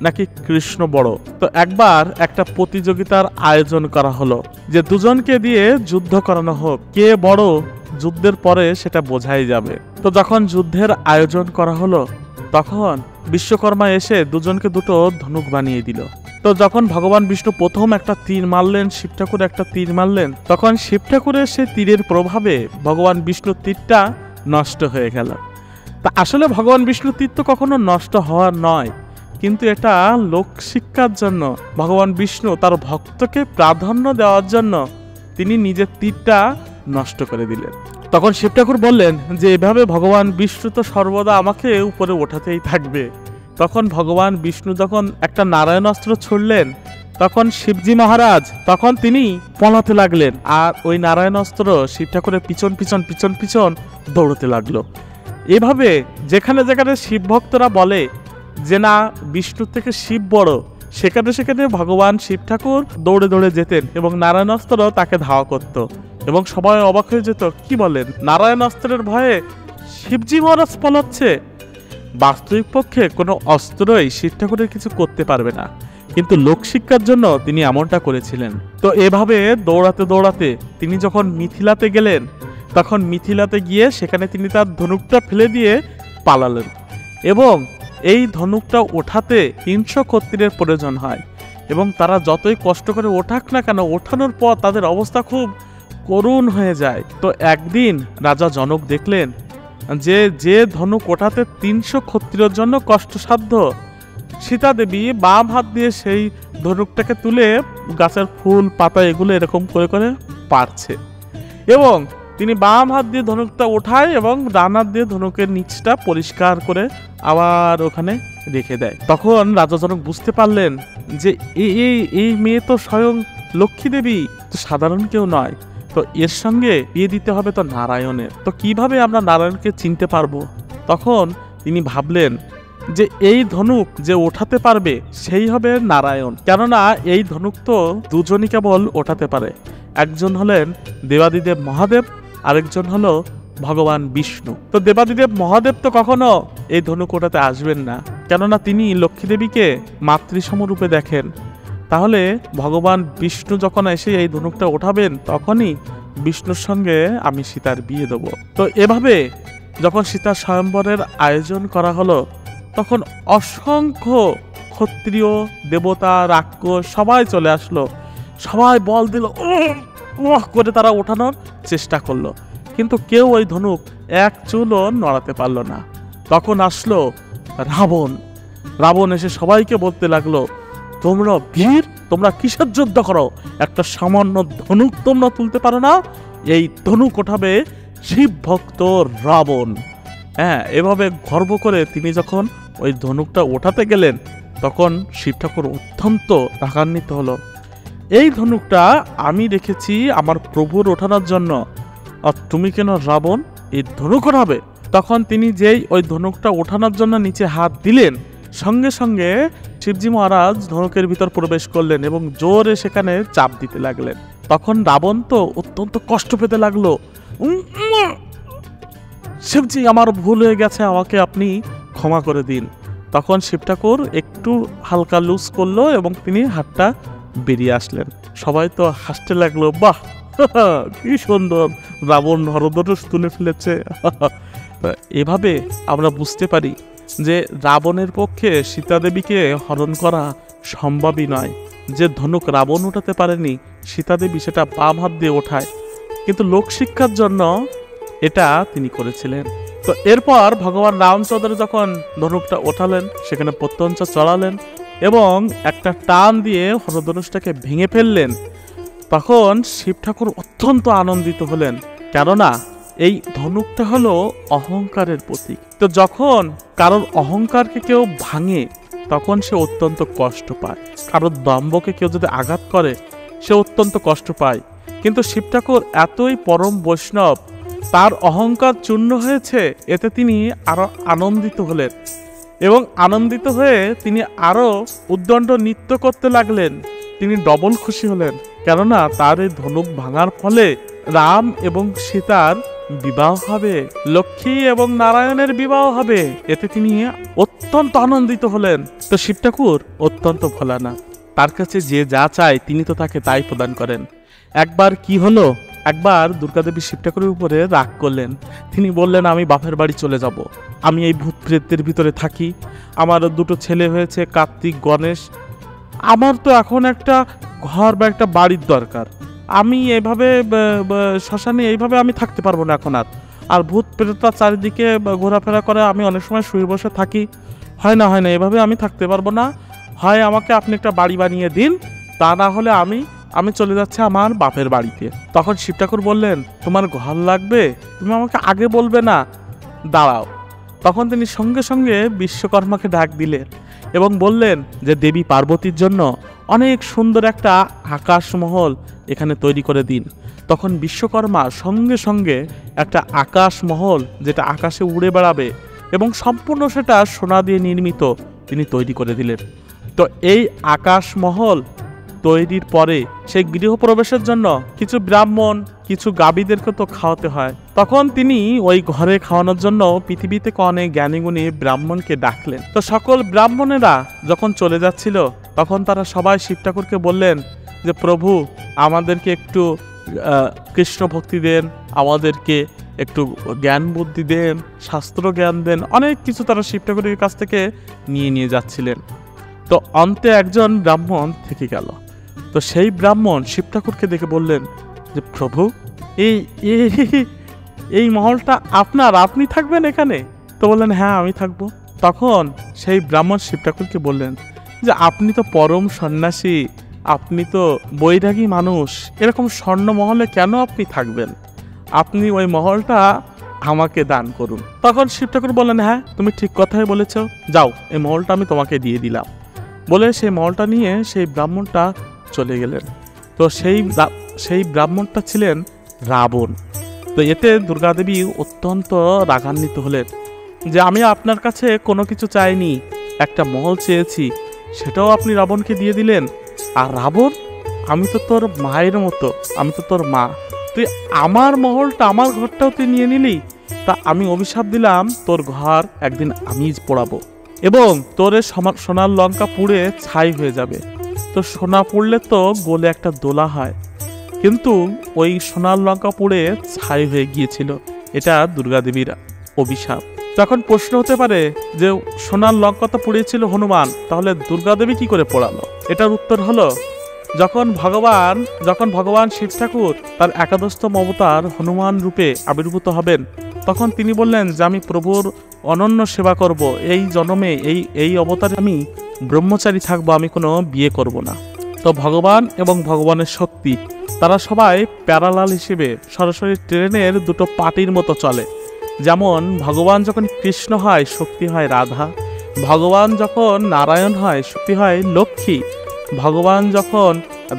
নাকি কৃষ্ণ বড়। তো একবার একটা প্রতিযোগিতার আয়োজন করা হলো যে দুজনকে দিয়ে যুদ্ধ করানো হোক, কে বড় যুদ্ধের পরে সেটা বোঝাই যাবে। তো যখন যুদ্ধের আয়োজন করা হলো তখন বিশ্বকর্মা এসে দুজনকে দুটো ধনুক বানিয়ে দিল। তো যখন ভগবান বিষ্ণু প্রথম একটা তীর মারলেন, শিব ঠাকুর একটা তীর মারলেন, তখন শিব ঠাকুরের সেই তীরের প্রভাবে ভগবান বিষ্ণুর তীরটা নষ্ট হয়ে গেল। তা আসলে ভগবান বিষ্ণুর তীর তো কখনো নষ্ট হওয়ার নয়, কিন্তু এটা লোক শিক্ষার জন্য ভগবান বিষ্ণু তার ভক্তকে প্রাধান্য দেওয়ার জন্য তিনি নিজের তীরটা নষ্ট করে দিলেন। তখন শিব ঠাকুর বললেন যে এভাবে ভগবান বিষ্ণু তো সর্বদা আমাকে উপরে ওঠাতেই থাকবে। তখন ভগবান বিষ্ণু যখন একটা নারায়ণ অস্ত্র ছুড়লেন, তখন শিবজি মহারাজ তখন তিনি পলাতে লাগলেন, আর ওই নারায়ণ অস্ত্র শিব ঠাকুরের পিছন পিছন পিছন পিছন দৌড়তে লাগলো। এভাবে যেখানে যেখানে শিব ভক্তরা বলে যে না বিষ্ণুর থেকে শিব বড়, সেখানে সেখানে ভগবান শিব ঠাকুর দৌড়ে দৌড়ে যেতেন এবং নারায়ণ অস্ত্র তাকে ধাওয়া করত, এবং সবাই অবাক হয়ে যেত, কি বলেন, নারায়ণ অস্ত্রের ভয়ে শিবজি মহারাজ পলাচ্ছে। বাস্তবিক পক্ষে কোনো অস্ত্রই শিব ঠাকুরের কিছু করতে পারবে না, কিন্তু লোকশিক্ষার জন্য তিনি এমনটা করেছিলেন। তো এভাবে দৌড়াতে দৌড়াতে তিনি যখন মিথিলাতে গেলেন, তখন মিথিলাতে গিয়ে সেখানে তিনি তার ধনুকটা ফেলে দিয়ে পালালেন, এবং এই ধনুকটা ওঠাতে 300 ক্ষত্রিয়ের প্রয়োজন হয়, এবং তারা যতই কষ্ট করে ওঠাক না কেন, ওঠানোর পর তাদের অবস্থা খুব করুণ হয়ে যায়। তো একদিন রাজা জনক দেখলেন যে ধনুক ওঠাতে 300 ক্ষত্রিয়ের জন্য কষ্টসাধ্য, সীতা দেবী বাম হাত দিয়ে সেই ধনুকটাকে তুলে গাছের ফুল পাতা এগুলো এরকম করে করে পারছে, এবং তিনি বাম হাত দিয়ে ধনুকটা ওঠায় এবং ডান হাত দিয়ে ধনুকের নিচটা পরিষ্কার করে আবার ওখানে রেখে দেয়। তখন রাজা জনক বুঝতে পারলেন যে এই মেয়ে তো স্বয়ং লক্ষ্মী দেবী, তো সাধারণ কেউ নয়, তো এর সঙ্গে বিয়ে দিতে হবে তো নারায়ণের, তো কিভাবে আমরা নারায়ণকে চিনতে পারবো? তখন তিনি ভাবলেন যে এই ধনুক যে ওঠাতে পারবে সেই হবে নারায়ণ, কেননা এই ধনুক তো দুজনই কেবল ওঠাতে পারে, একজন হলেন দেবাদিদেব মহাদেব, আরেকজন হলো ভগবান বিষ্ণু। তো দেবাদিদেব মহাদেব তো কখনো এই ধনুক ওঠাতে আসবেন না, কেননা তিনি লক্ষ্মী দেবীকে মাতৃসমরূপে দেখেন। তাহলে ভগবান বিষ্ণু যখন এসে এই ধনুকটা ওঠাবেন, তখনই বিষ্ণুর সঙ্গে আমি সীতার বিয়ে দেব। তো এভাবে যখন সীতার স্বয়ম্বরের আয়োজন করা হলো, তখন অসংখ্য ক্ষত্রিয় দেবতা রাক্ষস সবাই চলে আসলো, সবাই বল দিল করে তারা ওঠানোর চেষ্টা করলো, কিন্তু কেউ ওই ধনুক এক চুলও নড়াতে পারলো না। তখন আসলো রাবণ। রাবণ এসে সবাইকে বলতে লাগলো, তোমরা বীর, তোমরা কিসের যুদ্ধ করো? একটা সামান্য ধনুক তোমরা তুলতে পারো না? এই ধনুক ওঠাবে শিব ভক্ত রাবণ। হ্যাঁ, এভাবে গর্ব করে তিনি যখন ওই ধনুকটা ওঠাতে গেলেন, তখন শিব ঠাকুর অত্যন্ত রাগান্বিত হলো। এই ধনুকটা আমি রেখেছি আমার প্রভুর ওঠানোর জন্য, আর তুমি কেন রাবণ এই ধনুক ওঠাবে? তখন তিনি যেই ওই ধনুকটা ওঠানোর জন্য নিচে হাত দিলেন, সঙ্গে সঙ্গে শিবজি মহারাজ ধনুকের ভিতর প্রবেশ করলেন এবং জোরে সেখানে চাপ দিতে লাগলেন। তখন রাবণ তো অত্যন্ত কষ্ট পেতে লাগলো, শিবজি, আমার ভুল হয়ে গেছে, আমাকে আপনি ক্ষমা করে দিন। তখন শিব ঠাকুর একটু হালকা লুজ করলো এবং তিনি হাতটা বেরিয়ে আসলেন। সবাই তো হাসতে লাগলো, বাহ কি সুন্দর, রাবণ হরধনুষ তুলে ফেলেছে। এভাবে আমরা বুঝতে পারি যে রাবণের পক্ষে সীতা দেবীকে হরণ করা সম্ভবই নয়। যে ধনুক রাবণ উঠাতে পারেনি, সীতা দেবী সেটা বাম হাত দিয়ে ওঠায়, কিন্তু লোকশিক্ষার জন্য এটা তিনি করেছিলেন। তো এরপর ভগবান রামচন্দ্র যখন ধনুকটা ওঠালেন, সেখানে প্রত্যঞ্চ চড়ালেন এবং একটা টান দিয়ে হরধনুষটাকে ভেঙে ফেললেন। তখন শিব ঠাকুর অত্যন্ত আনন্দিত হলেন, কেননা এই ধনুকটা হলো অহংকারের প্রতীক। তো যখন কারোর অহংকারকে কেউ ভাঙে তখন সে অত্যন্ত কষ্ট পায়। কারোর দম্ভকে কেউ যদি আঘাত করে সে অত্যন্ত কষ্ট পায়। কিন্তু শিব ঠাকুর এতই পরম বৈষ্ণব, তার অহংকার চূর্ণ হয়েছে, এতে তিনি আরো আনন্দিত হলেন এবং আনন্দিত হয়ে তিনি আরো উদ্দণ্ড নৃত্য করতে লাগলেন। তিনি ডবল খুশি হলেন, কেননা তার এই ধনুক ভাঙার ফলে রাম এবং সীতার বিবাহ হবে, লক্ষ্মী এবং নারায়ণের বিবাহ হবে। এতে তিনি অত্যন্ত আনন্দিত হলেন। তো শিব ঠাকুর অত্যন্ত ভোলানাথ, তার কাছে যে যা চায় তিনি তো তাকে তাই প্রদান করেন। একবার কি হলো, একবার দুর্গাদেবী শিব ঠাকুরের উপরে রাগ করলেন। তিনি বললেন, আমি বাপের বাড়ি চলে যাব, আমি এই ভূত প্রেতের ভিতরে থাকি, আমার দুটো ছেলে হয়েছে কার্তিক গণেশ, আমার তো এখন একটা ঘর বা একটা বাড়ির দরকার, আমি এইভাবে শ্মশানে এইভাবে আমি থাকতে পারবো না এখন। আর ভূত প্রেতটা চারিদিকে ঘোরাফেরা করে, আমি অনেক সময় শুয়ে বসে থাকি, হয় না এভাবে আমি থাকতে পারবো না, হয় আমাকে আপনি একটা বাড়ি বানিয়ে দিন, তা না হলে আমি চলে যাচ্ছি আমার বাপের বাড়িতে। তখন শিব ঠাকুর বললেন, তোমার ঘর লাগবে, তুমি আমাকে আগে বলবে না, দাঁড়াও। তখন তিনি সঙ্গে সঙ্গে বিশ্বকর্মাকে ডাক দিলেন এবং বললেন যে দেবী পার্বতীর জন্য অনেক সুন্দর একটা আকাশমহল এখানে তৈরি করে দিন। তখন বিশ্বকর্মা সঙ্গে সঙ্গে একটা আকাশমহল, যেটা আকাশে উড়ে বেড়াবে এবং সম্পূর্ণ সেটা সোনা দিয়ে নির্মিত, তিনি তৈরি করে দিলেন। তো এই আকাশমহল তৈরির পরে সেই গৃহপ্রবেশের জন্য কিছু ব্রাহ্মণ, কিছু গাভীদেরকে তো খাওয়াতে হয়। তখন তিনি ওই ঘরে খাওয়ানোর জন্য পৃথিবী থেকে অনেক জ্ঞানীগুণী ব্রাহ্মণকে ডাকলেন। তো সকল ব্রাহ্মণেরা যখন চলে যাচ্ছিল তখন তারা সবাই শিব ঠাকুরকে বললেন যে প্রভু, আমাদেরকে একটু কৃষ্ণ ভক্তি দেন, আমাদেরকে একটু জ্ঞান বুদ্ধি দেন, শাস্ত্র জ্ঞান দেন, অনেক কিছু তারা শিব ঠাকুরের কাছ থেকে নিয়ে যাচ্ছিলেন। তো অন্তে একজন ব্রাহ্মণ থেকে গেল। তো সেই ব্রাহ্মণ শিব ঠাকুরকে দেখে বললেন যে প্রভু, এই মহলটা আপনার, আপনি থাকবেন এখানে? তো বললেন, হ্যাঁ আমি থাকবো। তখন সেই ব্রাহ্মণ শিব ঠাকুরকে বললেন যে আপনি তো পরম সন্ন্যাসী, আপনি তো বৈরাগী মানুষ, এরকম স্বর্ণমহলে কেন আপনি থাকবেন? আপনি ওই মহলটা আমাকে দান করুন। তখন শিব ঠাকুর বললেন, হ্যাঁ তুমি ঠিক কথাই বলেছ, যাও এই মহলটা আমি তোমাকে দিয়ে দিলাম। বলে সেই মহলটা নিয়ে সেই ব্রাহ্মণটা চলে গেলেন। তো সেই ব্রাহ্মণটা ছিলেন রাবণ। তো এতে দুর্গাদেবী অত্যন্ত রাগান্বিত হলেন যে আমি আপনার কাছে কোনো কিছু চাইনি, একটা মহল চেয়েছি, সেটাও আপনি রাবণকে দিয়ে দিলেন। আর রাবণ, আমি তো তোর মায়ের মতো, আমি তো তোর মা, তুই আমার মহলটা, আমার ঘরটাও তুই নিয়ে নিলি। তা আমি অভিশাপ দিলাম, তোর ঘর একদিন আমি পোড়াবো এবং তোর সোনার লঙ্কা পুড়ে ছাই হয়ে যাবে। তো সোনা পুড়লে তো গোলে একটা দোলা হয়, কিন্তু ওই সোনার লঙ্কা পুড়ে ছাই হয়ে গিয়েছিল, এটা দুর্গাদেবীর অভিশাপ। তখন প্রশ্ন হতে পারে যে সোনার লঙ্কা তো পুড়িয়েছিল হনুমান, তাহলে দুর্গাদেবী কি করে পোড়ালো? এটার উত্তর হলো, যখন ভগবান শিব ঠাকুর তার একাদশতম অবতার হনুমান রূপে আবির্ভূত হবেন, তখন তিনি বললেন যে আমি প্রভুর অনন্য সেবা করব, এই জন্মে এই অবতারে আমি ব্রহ্মচারী থাকবো, আমি কোনো বিয়ে করব না। তো ভগবান এবং ভগবানের শক্তি তারা সবাই প্যারালাল হিসেবে সরাসরি ট্রেনের দুটো পাটির মতো চলে। যেমন ভগবান যখন কৃষ্ণ হয়, শক্তি হয় রাধা, ভগবান যখন নারায়ণ হয়, শক্তি হয় লক্ষ্মী, ভগবান যখন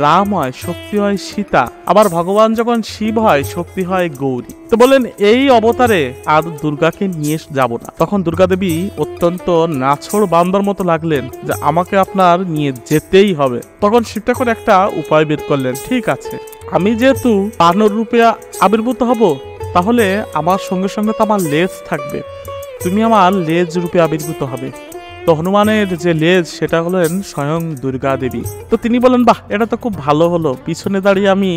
রাম হয়, শক্তি হয় সীতা, আবার ভগবান যখন শিব হয়, শক্তি হয় গৌরী। তো বলেন এই অবতারে আর দুর্গাকে নিয়ে যাব না। তখন দুর্গাদেবী অত্যন্ত নাছড় বান্দর মতো লাগলেন যে আমাকে আপনার নিয়ে যেতেই হবে। তখন শিব ঠাকুর একটা উপায় বের করলেন, ঠিক আছে, আমি যেহেতু বানর রূপে আবির্ভূত হব, তাহলে আমার সঙ্গে সঙ্গে তো আমার লেজ থাকবে, তুমি আমার লেজ রূপে আবির্ভূত হবে। তো হনুমানের যে লেজ সেটা হলেন স্বয়ং দুর্গা দেবী। তো তিনি বলেন, বাহ, এটা তো খুব ভালো হলো, পিছনে দাঁড়িয়ে আমি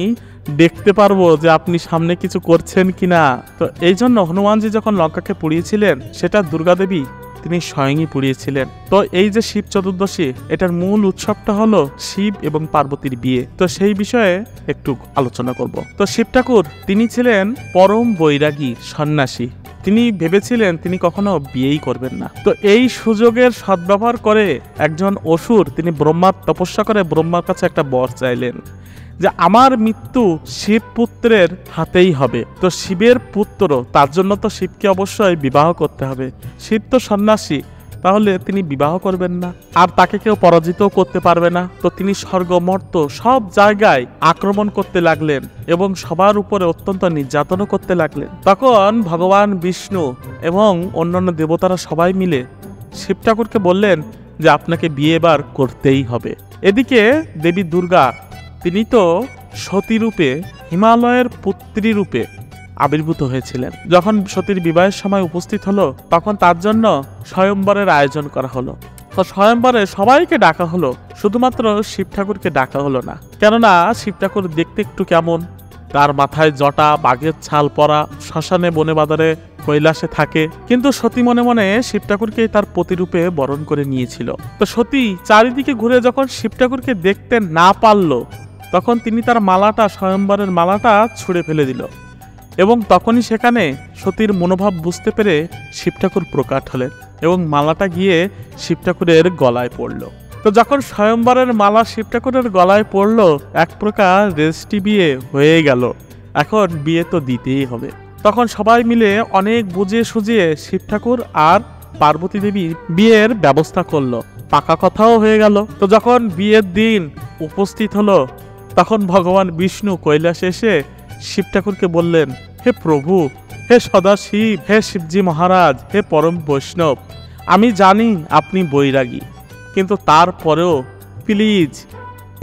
দেখতে পারবো যে আপনি সামনে কিছু করছেন কিনা। তো এই জন্য হনুমানজি যখন লঙ্কাকে পুড়িয়েছিলেন সেটা দুর্গা দেবী তিনি স্বয়ংই পুড়িয়েছিলেন। তো এই যে শিব চতুর্দশী, এটার মূল উৎসবটা হলো শিব এবং পার্বতীর বিয়ে। তো সেই বিষয়ে একটু আলোচনা করব। তো শিব ঠাকুর তিনি ছিলেন পরম বৈরাগী সন্ন্যাসী। তিনি ভেবেছিলেন তিনি কখনো বিয়েই করবেন না। তো এই সুযোগের সদ্ব্যবহার করে একজন অসুর তিনি ব্রহ্মার তপস্যা করে ব্রহ্মার কাছে একটা বর চাইলেন যে আমার মৃত্যু শিব পুত্রের হাতেই হবে। তো শিবের পুত্র, তার জন্য তো শিবকে অবশ্যই বিবাহ করতে হবে। শিব তো সন্ন্যাসী, তাহলে তিনি বিবাহ করবেন না, আর তাকে কেউ পরাজিত করতে পারবে না। তো তিনি স্বর্গ মর্ত সব জায়গায় আক্রমণ করতে লাগলেন এবং সবার উপরে অত্যন্ত নির্যাতনও করতে লাগলেন। তখন ভগবান বিষ্ণু এবং অন্যান্য দেবতারা সবাই মিলে শিব ঠাকুরকে বললেন যে আপনাকে বিয়ে এবার করতেই হবে। এদিকে দেবী দুর্গা তিনি তো সতী রূপে, হিমালয়ের পুত্রী রূপে আবির্ভূত হয়েছিলেন। যখন সতীর বিবাহের সময় উপস্থিত হলো তখন তার জন্য স্বয়ম্বরের আয়োজন করা হলো। তো স্বয়ম্বরে সবাইকে ডাকা হলো, শুধুমাত্র শিব ঠাকুরকে ডাকা হলো না। কেননা শিব ঠাকুর দেখতে একটু কেমন, তার মাথায় জটা, বাঘের ছাল পরা, শ্মশানে বনে বাজারে কৈলাসে থাকে। কিন্তু সতী মনে মনে শিব ঠাকুরকে তার প্রতিরূপে বরণ করে নিয়েছিল। তো সতী চারিদিকে ঘুরে যখন শিব ঠাকুরকে দেখতে না পারল তখন তিনি তার মালাটা, স্বয়ম্বরের মালাটা ছুঁড়ে ফেলে দিল এবং তখনই সেখানে সতীর মনোভাব বুঝতে পেরে শিব ঠাকুর প্রকট হলেন এবং মালাটা গিয়ে শিব ঠাকুরের গলায় পড়ল। তো যখন স্বয়ম্বরের মালা শিব ঠাকুরের গলায় পড়ল, এক প্রকার রেজিস্ট্রি বিয়ে হয়ে গেল। এখন বিয়ে তো দিতেই হবে। তখন সবাই মিলে অনেক বুঝিয়ে সুঝিয়ে শিব ঠাকুর আর পার্বতী দেবী বিয়ের ব্যবস্থা করলো, পাকা কথাও হয়ে গেল। তো যখন বিয়ের দিন উপস্থিত হলো তখন ভগবান বিষ্ণু কৈলাসে এসে শিব ঠাকুরকে বললেন, হে প্রভু, হে সদাশিব, হে শিবজি মহারাজ, হে পরম বৈষ্ণব, আমি জানি আপনি বৈরাগী, কিন্তু তারপরেও প্লিজ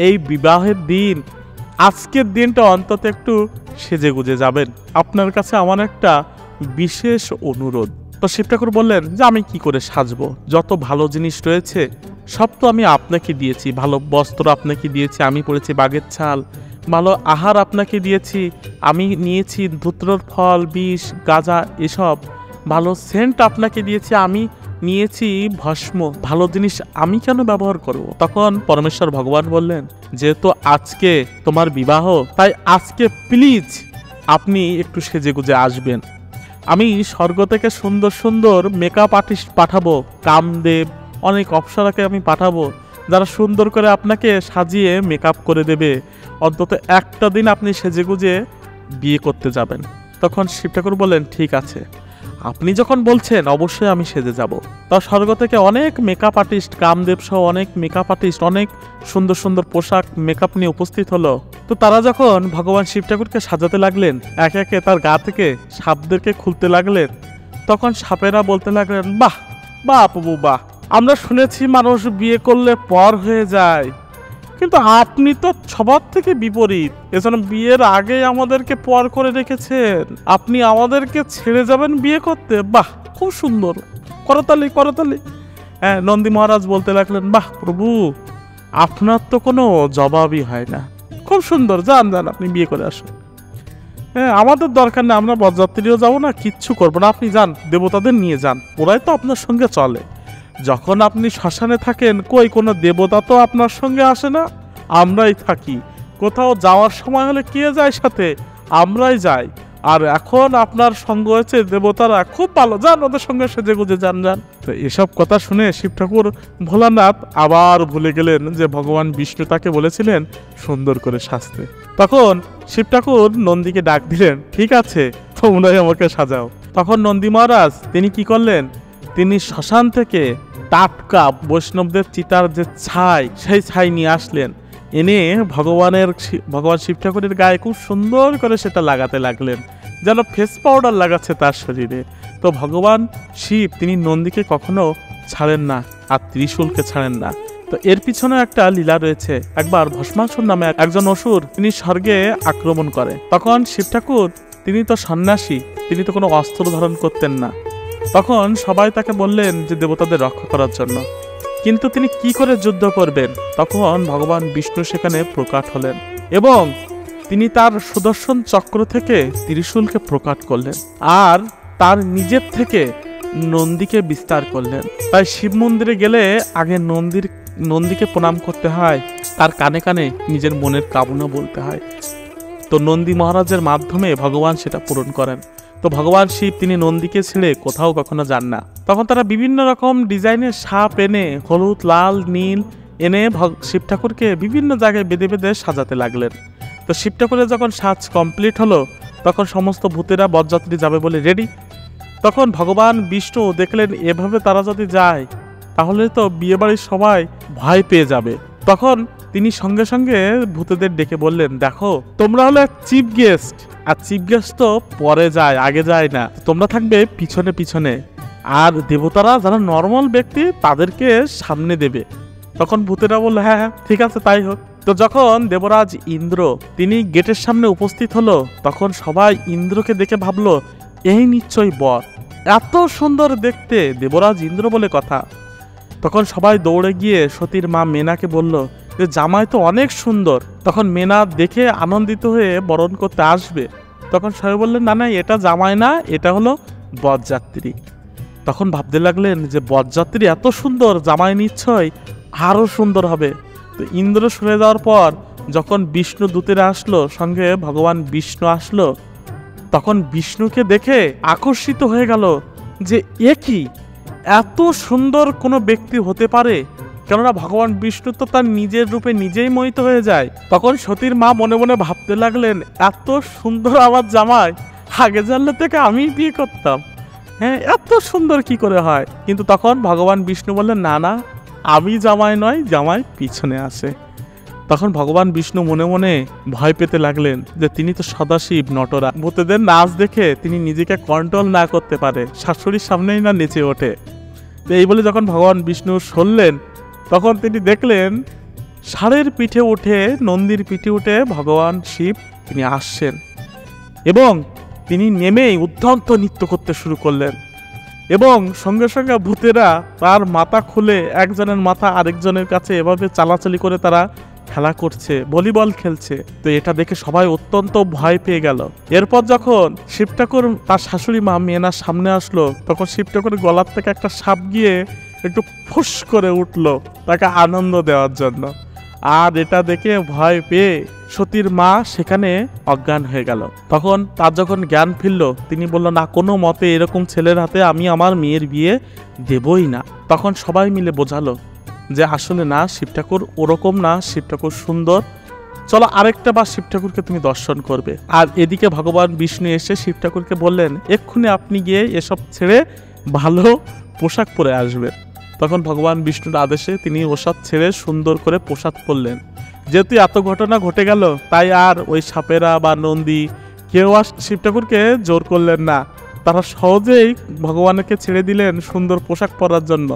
এই বিবাহের দিন, আজকের দিনটা অন্তত একটু সেজে গুজে যাবেন। আপনার কাছে আমার একটা বিশেষ অনুরোধ। তো শিব ঠাকুর বললেন যে আমি কি করে সাজবো, যত ভালো জিনিস রয়েছে সব তো আমি আপনাকে দিয়েছি, ভালো বস্ত্র আপনাকে দিয়েছি, আমি পরেছি বাঘের ছাল, ভালো আহার আপনাকে দিয়েছি, আমি নিয়েছি ধূত্রর ফল, বিষ, গাঁজা, এসব ভালো সেন্ট আপনাকে দিয়েছি, আমি নিয়েছি ভস্ম, ভালো জিনিস আমি কেন ব্যবহার করব? তখন পরমেশ্বর ভগবান বললেন, যেহেতু আজকে তোমার বিবাহ, তাই আজকে প্লিজ আপনি একটু সেজে গুজে আসবেন। আমি স্বর্গ থেকে সুন্দর সুন্দর মেকআপ আর্টিস্ট পাঠাবো, কামদেব, অনেক অপ্সরাকে আমি পাঠাবো যারা সুন্দর করে আপনাকে সাজিয়ে মেকআপ করে দেবে। অন্তত একটা দিন আপনি সেজে গুজে বিয়ে করতে যাবেন। তখন শিব ঠাকুর বললেন, ঠিক আছে, আপনি যখন বলছেন অবশ্যই আমি সেজে যাব। তা স্বর্গ থেকে অনেক মেকআপ আর্টিস্ট, কামদেব সহ অনেক মেকআপ আর্টিস্ট অনেক সুন্দর সুন্দর পোশাক মেকআপ নিয়ে উপস্থিত হলো। তো তারা যখন ভগবান শিব ঠাকুরকে সাজাতে লাগলেন, একে একে তার গা থেকে সাপদেরকে খুলতে লাগলেন, তখন সাপেরা বলতে লাগলেন, বাহ বাহ প্রভু বাহ, আমরা শুনেছি মানুষ বিয়ে করলে পর হয়ে যায়, কিন্তু আপনি তো সবার থেকে বিপরীত। এজন্য বিয়ের আগে আমাদেরকে পর করে রেখেছেন, আপনি আমাদেরকে ছেড়ে যাবেন বিয়ে করতে। বাহ, খুব সুন্দর, করতালি করতালি। হ্যাঁ, নন্দী মহারাজ বলতে লাগলেন, বাহ প্রভু, আপনার তো কোনো জবাবই হয় না, খুব সুন্দর, যান যান আপনি বিয়ে করে আসুন। হ্যাঁ, আমাদের দরকার নেই, আমরা বরযাত্রীও যাবো না, কিচ্ছু করবো না, আপনি যান, দেবতাদের নিয়ে যান, ওরাই তো আপনার সঙ্গে চলে। যখন আপনি শ্মশানে থাকেন, কই কোনো দেবতা তো আপনার সঙ্গে আসে না, আমরাই থাকি। কোথাও যাওয়ার সময় হলে কে যায় সাথে? আমরাই যাই। আর এখন আপনার সঙ্গ হয়েছে দেবতারা, খুব ভালো, যান ওদের সঙ্গে সেজে গুজে যান যান। তো এসব কথা শুনে শিব ঠাকুর ভোলানাথ আবার ভুলে গেলেন যে ভগবান বিষ্ণু তাকে বলেছিলেন সুন্দর করে সাজতে। তখন শিব ঠাকুর নন্দীকে ডাক দিলেন, ঠিক আছে, তোমরাই আমাকে সাজাও। তখন নন্দী মহারাজ তিনি কি করলেন, তিনি শ্মশান থেকে টাটকা বৈষ্ণবদের চিতার যে ছাই, সেই ছাই নিয়ে আসলেন, এনে ভগবান শিব ঠাকুরের গায়ে খুব সুন্দর করে সেটা লাগাতে লাগলেন, যেন ফেস পাউডার লাগাচ্ছে তার শরীরে। তো ভগবান শিব তিনি নন্দীকে কখনো ছাড়েন না, আর ত্রিশূলকে ছাড়েন না। তো এর পিছনে একটা লীলা রয়েছে। একবার ভস্মাসুর নামে একজন অসুর তিনি স্বর্গে আক্রমণ করে, তখন শিব ঠাকুর তিনি তো সন্ন্যাসী, তিনি তো কোনো অস্ত্র ধারণ করতেন না। তখন সবাই তাকে বললেন যে দেবতাদের রক্ষা করার জন্য, কিন্তু তিনি কি করে যুদ্ধ করবেন? তখন ভগবান বিষ্ণু সেখানে প্রকট হলেন এবং তিনি তার সুদর্শন চক্র থেকে ত্রিশূলকে প্রকট করলেন আর তার নিজের থেকে নন্দীকে বিস্তার করলেন। তাই শিব মন্দিরে গেলে আগে নন্দীকে প্রণাম করতে হয়, তার কানে কানে নিজের মনের কামনা বলতে হয়। তো নন্দী মহারাজের মাধ্যমে ভগবান সেটা পূরণ করেন। তো ভগবান শিব তিনি নন্দীকে ছেড়ে কোথাও কখনো যান না। তখন তারা বিভিন্ন রকম ডিজাইনের সাপ এনে, হলুদ, লাল, নীল এনে শিব ঠাকুরকে বিভিন্ন জায়গায় বেঁধে বেঁধে সাজাতে লাগলেন। তো শিব ঠাকুরের যখন সাজ কমপ্লিট হলো, তখন সমস্ত ভূতেরা বরযাত্রী যাবে বলে রেডি। তখন ভগবান বিষ্ণু দেখলেন এভাবে তারা যদি যায় তাহলে তো বিয়েবাড়ির সবাই ভয় পেয়ে যাবে। তখন তিনি সঙ্গে সঙ্গে ভূতেদের ডেকে বললেন, দেখো তোমরা হলে চিফ গেস্ট, আর চিফ গেস্ট তো পরে যায়, আগে যায় না, তোমরা থাকবে পিছনে পিছনে, আর দেবতারা যারা নর্মাল ব্যক্তি তাদেরকে সামনে দেবে। তখন ভূতেরা বলল, হ্যাঁ হ্যাঁ ঠিক আছে তাই হোক। তো যখন দেবরাজ ইন্দ্র তিনি গেটের সামনে উপস্থিত হলো, তখন সবাই ইন্দ্রকে দেখে ভাবলো এই নিশ্চয়ই বর, এত সুন্দর দেখতে, দেবরাজ ইন্দ্র বলে কথা। তখন সবাই দৌড়ে গিয়ে সতীর মা মেনাকে বলল যে জামাই তো অনেক সুন্দর। তখন মেনা দেখে আনন্দিত হয়ে বরণ করতে আসবে, তখন সবাই বললেন না না এটা জামাই না, এটা হলো বরযাত্রী। তখন ভাবতে লাগলেন যে বরযাত্রী এত সুন্দর, জামাই নিশ্চয় আরো সুন্দর হবে। তো ইন্দ্র সরে যাওয়ার পর যখন বিষ্ণু দূতেরা আসলো, সঙ্গে ভগবান বিষ্ণু আসলো, তখন বিষ্ণুকে দেখে আকর্ষিত হয়ে গেল যে এ কি, এত সুন্দর কোনো ব্যক্তি হতে পারে? কেননা ভগবান বিষ্ণু তো তার নিজের রূপে নিজেই মোহিত হয়ে যায়। তখন সতীর মা মনে মনে ভাবতে লাগলেন এত সুন্দর আমার জামাই, আগে জানলে থেকে আমি বিয়ে করতাম, হ্যাঁ এত সুন্দর কি করে হয়? কিন্তু তখন ভগবান বিষ্ণু বললেন না না, আমি জামাই নয়, জামাই পিছনে আসে। তখন ভগবান বিষ্ণু মনে মনে ভয় পেতে লাগলেন যে তিনি তো সদাশিব নটরা, ভূতেদের নাচ দেখে তিনি নিজেকে কন্ট্রোল না করতে পারে, শাশুড়ির সামনেই না নেচে ওঠে। তো এই বলে যখন ভগবান বিষ্ণু সরলেন, তখন তিনি দেখলেন ষাঁড়ের পিঠে উঠে, নন্দীর পিঠে উঠে ভগবান শিব তিনি আসছেন এবং তিনি নেমেই উদ্ধন্ত নৃত্য করতে শুরু করলেন এবং সঙ্গে সঙ্গে ভূতেরা তার মাথা খুলে একজনের মাথা আরেকজনের কাছে এভাবে চালাচালি করে তারা খেলা করছে, ভলিবল খেলছে। তো এটা দেখে সবাই অত্যন্ত ভয় পেয়ে গেল। এরপর যখন শিব ঠাকুর তার শাশুড়ি মা মেনার সামনে আসলো, তখন শিব ঠাকুরের গলার থেকে একটা সাপ গিয়ে একটু ফুস করে উঠলো তাকে আনন্দ দেওয়ার জন্য। আর এটা দেখে ভয় পেয়ে সতীর মা সেখানে অজ্ঞান হয়ে গেল। তখন তার যখন জ্ঞান ফিরল, তিনি বলল না কোনো মতে এরকম ছেলের হাতে আমি আমার মেয়ের বিয়ে দেবই না। তখন সবাই মিলে বোঝালো যে আসলে না, শিব ঠাকুর ওরকম না, শিব ঠাকুর সুন্দর, চলো আরেকটা বার শিব ঠাকুরকে তুমি দর্শন করবে। আর এদিকে ভগবান বিষ্ণু এসে শিব ঠাকুরকে বললেন এক্ষুনি আপনি গিয়ে এসব ছেড়ে ভালো পোশাক পরে আসবেন। তখন ভগবান বিষ্ণুর আদেশে তিনি ওসব ছেড়ে সুন্দর করে পোশাক পরলেন। যেহেতু এত ঘটনা ঘটে গেল, তাই আর ওই সাপেরা বা নন্দী কেউ আর শিব ঠাকুরকে জোর করলেন না, তারা সহজেই ভগবানকে ছেড়ে দিলেন সুন্দর পোশাক পরার জন্য,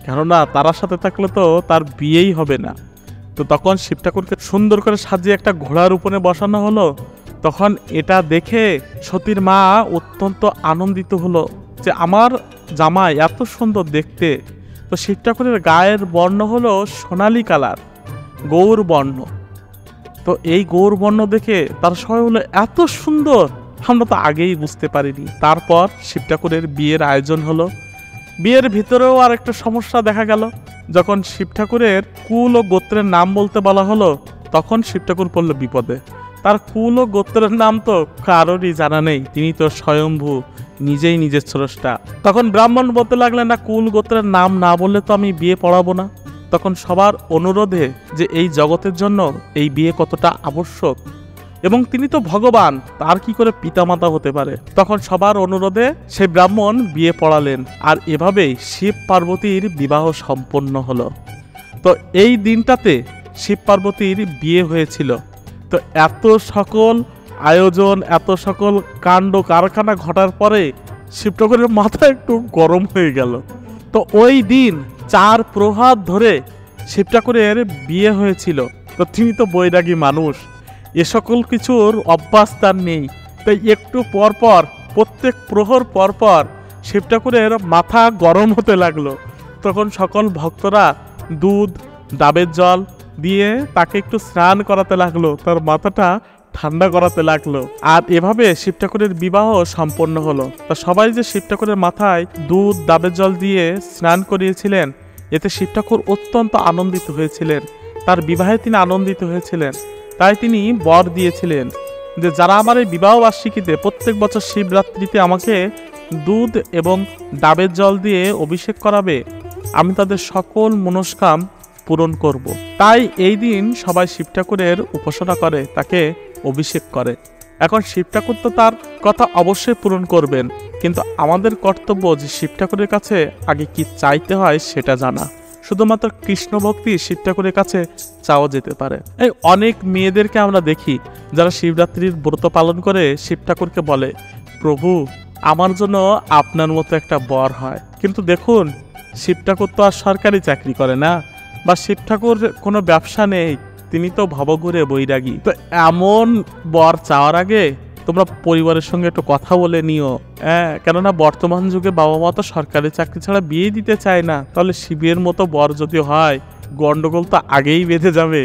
কেননা তার সাথে থাকলে তো তার বিয়েই হবে না। তো তখন শিব ঠাকুরকে সুন্দর করে সাজিয়ে একটা ঘোড়ার উপরে বসানো হলো। তখন এটা দেখে সতীর মা অত্যন্ত আনন্দিত হলো যে আমার জামাই এত সুন্দর দেখতে। তো শিব ঠাকুরের গায়ের বর্ণ হলো সোনালী কালার, গৌর বর্ণ। তো এই গৌর বর্ণ দেখে তার সবাই হলো এত সুন্দর, আমরা তো আগেই বুঝতে পারিনি। তারপর শিব ঠাকুরের বিয়ের আয়োজন হলো। বিয়ের ভিতরেও আর একটা সমস্যা দেখা গেল। যখন শিব ঠাকুরের কুল ও গোত্রের নাম বলতে বলা হলো, তখন শিব ঠাকুর পড়ল বিপদে। তার কুল ও গোত্রের নাম তো কারোরই জানা নেই, তিনি তো স্বয়ম্ভু, নিজেই নিজের স্রষ্টা। তখন ব্রাহ্মণ বলতে লাগলেন না, কুল গোত্রের নাম না বললে তো আমি বিয়ে পড়াবো না। তখন সবার অনুরোধে যে এই জগতের জন্য এই বিয়ে কতটা আবশ্যক এবং তিনি তো ভগবান, তার কি করে পিতামাতা হতে পারে, তখন সবার অনুরোধে সেই ব্রাহ্মণ বিয়ে পড়ালেন। আর এভাবেই শিব পার্বতীর বিবাহ সম্পন্ন হলো। তো এই দিনটাতে শিব পার্বতীর বিয়ে হয়েছিল। তো এত সকল আয়োজন, এত সকল কাণ্ড কারখানা ঘটার পরে শিব ঠাকুরের মাথা একটু গরম হয়ে গেল। তো ওই দিন 4 প্রভাত ধরে শিব ঠাকুরের বিয়ে হয়েছিল। তো তিনি তো বৈরাগী মানুষ, এ সকল কিছুর অভ্যাস তার নেই। তাই একটু পর পর, প্রত্যেক প্রহর পর পর শিব ঠাকুরের মাথা গরম হতে লাগলো। তখন সকল ভক্তরা দুধ, ডাবের জল দিয়ে তাকে একটু স্নান করাতে লাগলো, তার মাথাটা ঠান্ডা করাতে লাগলো। আর এভাবে শিব ঠাকুরের বিবাহ সম্পন্ন হলো। তা সবাই যে শিব ঠাকুরের মাথায় দুধ, ডাবের জল দিয়ে স্নান করিয়েছিলেন, এতে শিব ঠাকুর অত্যন্ত আনন্দিত হয়েছিলেন। তার বিবাহে তিনি আনন্দিত হয়েছিলেন। তাই তিনি বর দিয়েছিলেন যে যারা আমার এই বিবাহ বার্ষিকীতে প্রত্যেক বছর শিবরাত্রিতে আমাকে দুধ এবং ডাবের জল দিয়ে অভিষেক করাবে, আমি তাদের সকল মনস্কাম পূরণ করব। তাই এই দিন সবাই শিব ঠাকুরের উপাসনা করে, তাকে অভিষেক করে। এখন শিব ঠাকুর তো তার কথা অবশ্যই পূরণ করবেন, কিন্তু আমাদের কর্তব্য যে শিব ঠাকুরের কাছে আগে কি চাইতে হয় সেটা জানা। শুধুমাত্র কৃষ্ণ ভক্তি শিব ঠাকুরের কাছে চাওয়া যেতে পারে। এই অনেক মেয়েদেরকে আমরা দেখি যারা শিবরাত্রির ব্রত পালন করে শিব ঠাকুরকে বলে, প্রভু আমার জন্য আপনার মতো একটা বর হয়। কিন্তু দেখুন, শিব ঠাকুর তো আর সরকারি চাকরি করে না, বা শিব ঠাকুর কোনো ব্যবসা নেই, তিনি তো ভবঘুরে বৈরাগী। তো এমন বর চাওয়ার আগে তোমরা পরিবারের সঙ্গে একটু কথা বলে নিও। কেননা বর্তমান যুগে বাবা মা তো সরকারি চাকরি ছাড়া বিয়ে দিতে চায় না। তাহলে শিবের মতো বর যদি হয়, গন্ডগোল তো আগেই বেঁধে যাবে।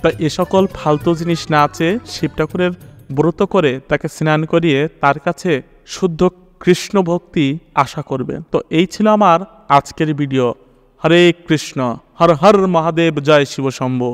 তাই এ সকল ফালতু জিনিস না আছে, শিব ঠাকুরের ব্রত করে তাকে স্নান করিয়ে তার কাছে শুদ্ধ কৃষ্ণ ভক্তি আশা করবেন। তো এই ছিল আমার আজকের ভিডিও। হরে কৃষ্ণ, হর হর মহাদেব, জয় শিব শম্ভু।